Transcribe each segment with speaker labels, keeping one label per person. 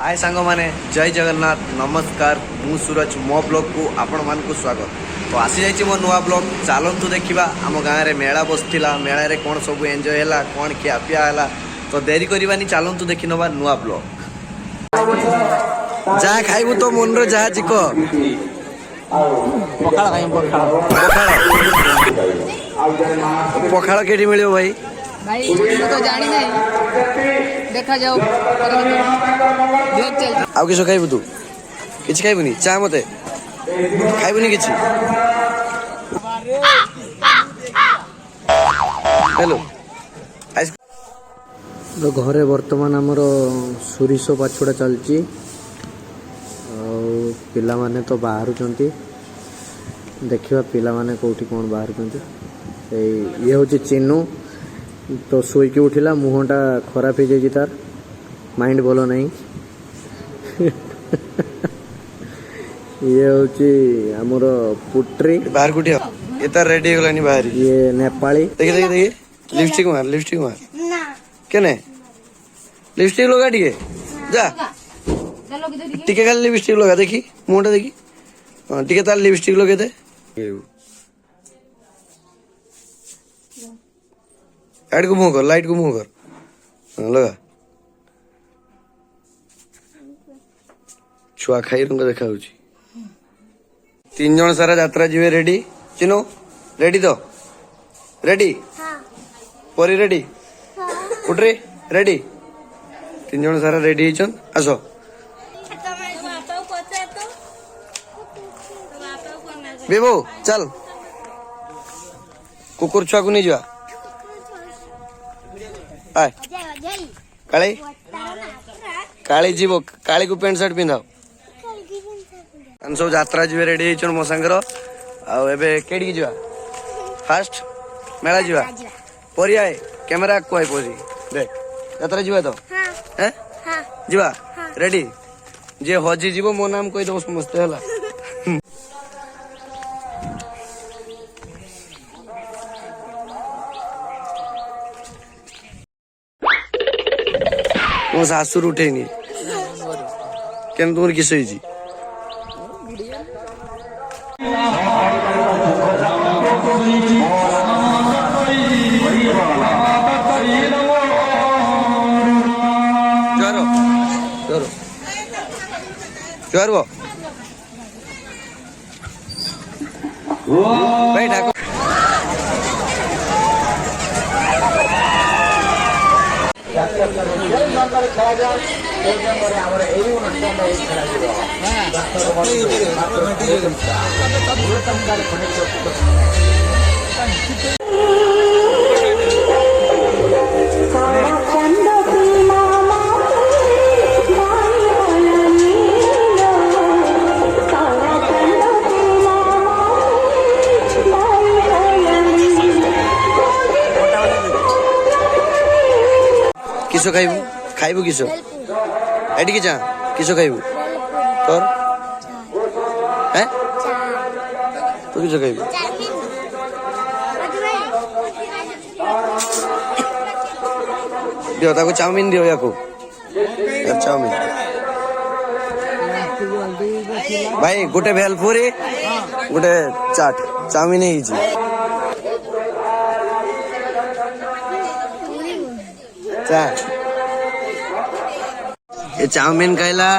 Speaker 1: हाय सांग माने जय जगन्नाथ नमस्कार मु सूरज मो ब्लॉग को आपण मान को स्वागत। तो आसी जाइए मो नुआ ब्लॉग चलतु देखा आम गाँव में मेला बसला मेला रे कौन सब एंजॉय है कौन खियापिया है तो देरी करवानी चलतु देखी नवा नुआ ब्लॉग। जहाँ खाइबू तो मन रो जहाँ चिक पखाड़ के मिल भाई
Speaker 2: भाई तो जानी नहीं देखा जाओ
Speaker 1: आउ किस खाइबू तू किसी खाइबुनी चा मते खाइबुनी किसी हेलो तो घरे बर्तमान आमर सोरिष पाछुड़ा चलची पिला माने तो बाहर देखिए पिला माने कोठी कौन बाहर ये हूँ चिन्नू तो शोक उठिला मुहटा खराब हो जाए तार माइंड भलो नहीं ये हूँ आमर पुट्री बाहर कुटिया ये तार रेडी हो गलानी बाहर ये नेपाली देखिए देखिए देखिए लिपस्टिक मार केने लिपस्टिक लगा टिके जा टिके खाली लिपस्टिक लगा देखी मुहटा देखी हाँ टिके तार लिपस्टिक लगे दे लाइट को मुंह कर लाइट को मुंह कर हाँ, लगा छुआ खाई रंग देखा तीन जन सारा यात्रा जीवे रेडी चिनो रेडी तो रेडी परी रेडी उठरे रेडी तीन जन सारा रेडी आसो बेबो चल कुकुर छुआ को नहीं जा काली काली जीव काली को पेंट शर्ट पिंधाओ सब यात्रा जी रेडी हो मो सांगर आड़ी जा फास्ट मेला जा परी आए कैमेरा को आए परी देख यात्रा जीवा तो हैं जीवा रेडी जे हजी जीव मो नाम कही दो समस्ते है मो सासुर उठेनी क्या तुम किस भाई ठाकुर किसो खाइबू खाइबू किसो एटी जा किसो खाइबू तोर हैं तू किसो खाइबू दियो ताको चाउमीन दियो याको चाउमीन भाई गोटे भेलपुरी गोटे चाट चाउमीन ही ये चाउमीन कहला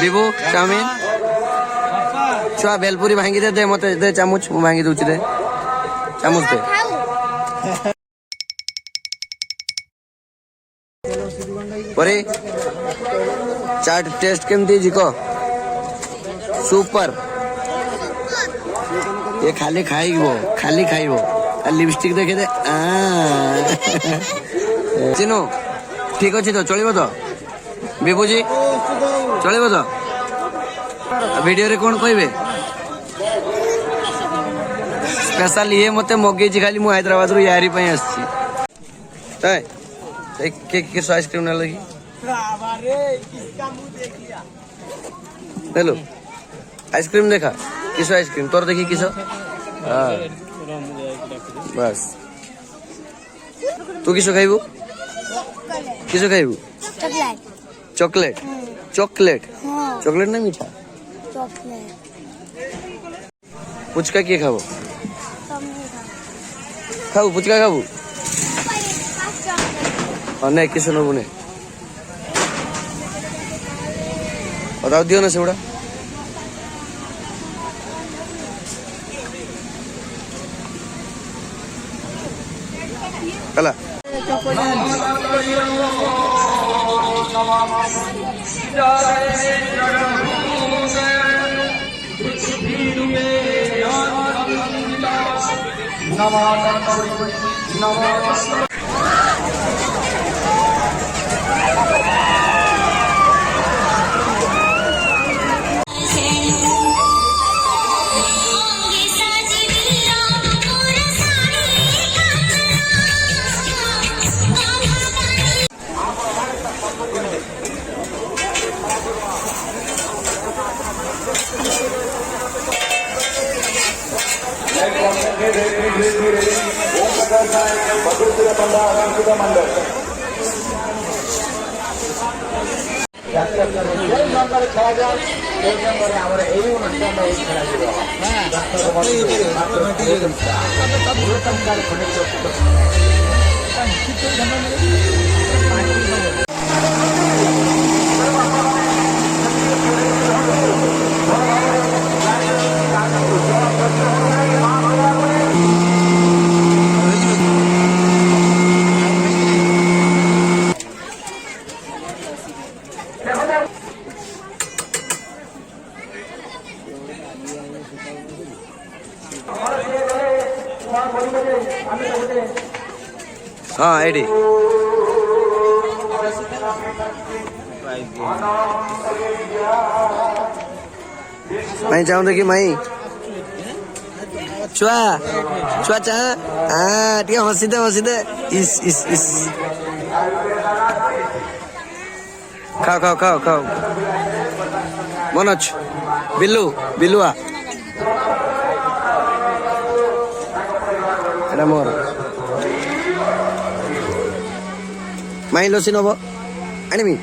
Speaker 1: बिबू चाउमीन छुआ भेलपुरी भांगी दे मत दे चामुच मु भांगी दूची दे चामुच दे परे चाट टेस्ट केमती जी को सुपर ये खाली खाइबो लिपस्टिक देखे दे चिनो ठीक अच्छे तो चलो तो विभूजी चलो तो वीडियो रे कौन कहबे स्पेशल ये मते मगे खाली मु हैदराबाद रु यारी पई आसी किस आइसक्रीम ना लगी हेलो आइसक्रीम देखा किस आइसक्रीम तोर देखी किस बस तू किस खाइबू चॉकलेट चॉकलेट
Speaker 3: हाँ
Speaker 1: चॉकलेट ना मीठा
Speaker 3: चॉकलेट
Speaker 1: पुचका किए खाबो
Speaker 3: सब नहीं खा
Speaker 1: खाऊ पुचका खाबू अने किस नबू ने बताओ दियो ना सेगुड़ा कला हाँ एडी मैं चाहूँ कि मैं छुआ छुआ चाह हाँ ठीक हसी दे इस खाओ खाओ खाओ खाओ मनोज बिल्लुआ एटा मोर माई लसी नब आनिमी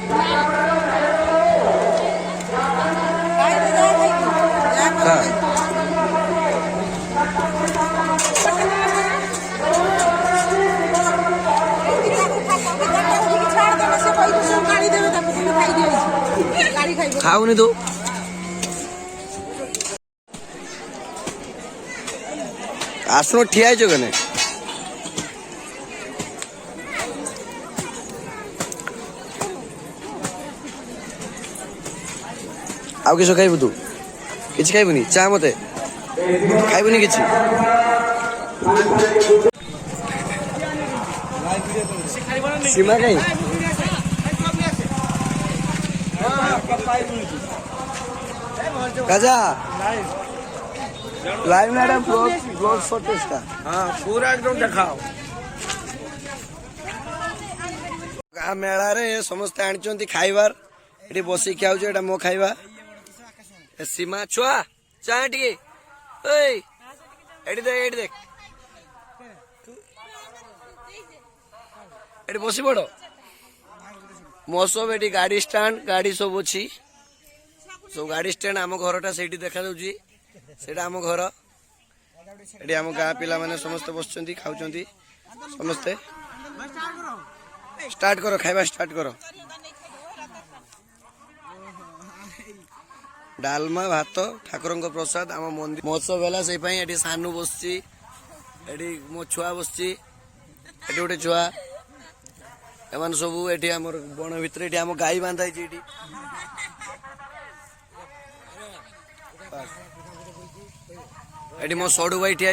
Speaker 1: खाऊनी तू आसनो ठिया है कने आउ किस खाइबु तू किछ खाइबुनी चा मते खाइबुनी किछ सीमा कहीं काजा लाइव ना ब्लॉग फोटोस का हां पूरा एकदम दिखाओ गा मेला रे समस्त आनिचंती खाइबार एठी बसी खाउ जे एटा मो खाइबा ए सीमा छुआ चाटी ओए एठी देख एठी बसी पड़ो मौसम एठी गाड़ी स्टैंड गाड़ी सब अछि सब गाड़ी स्टैंड आम घरटा से देखा जाऊँगी सेटा आम घर एटी आम गाँ पिला माने समस्त बसुँच खाऊँ समस्ते स्टार्ट करो खाइबा स्टार्ट करो डालमा भात ठाकुर प्रसाद आम मंदिर महोत्सव है से सानू बस मो छुआ बस गोटे छुआ एम सब ये आम बण भितर आम गाई बांधा ये मो सड़ू भाई ठिया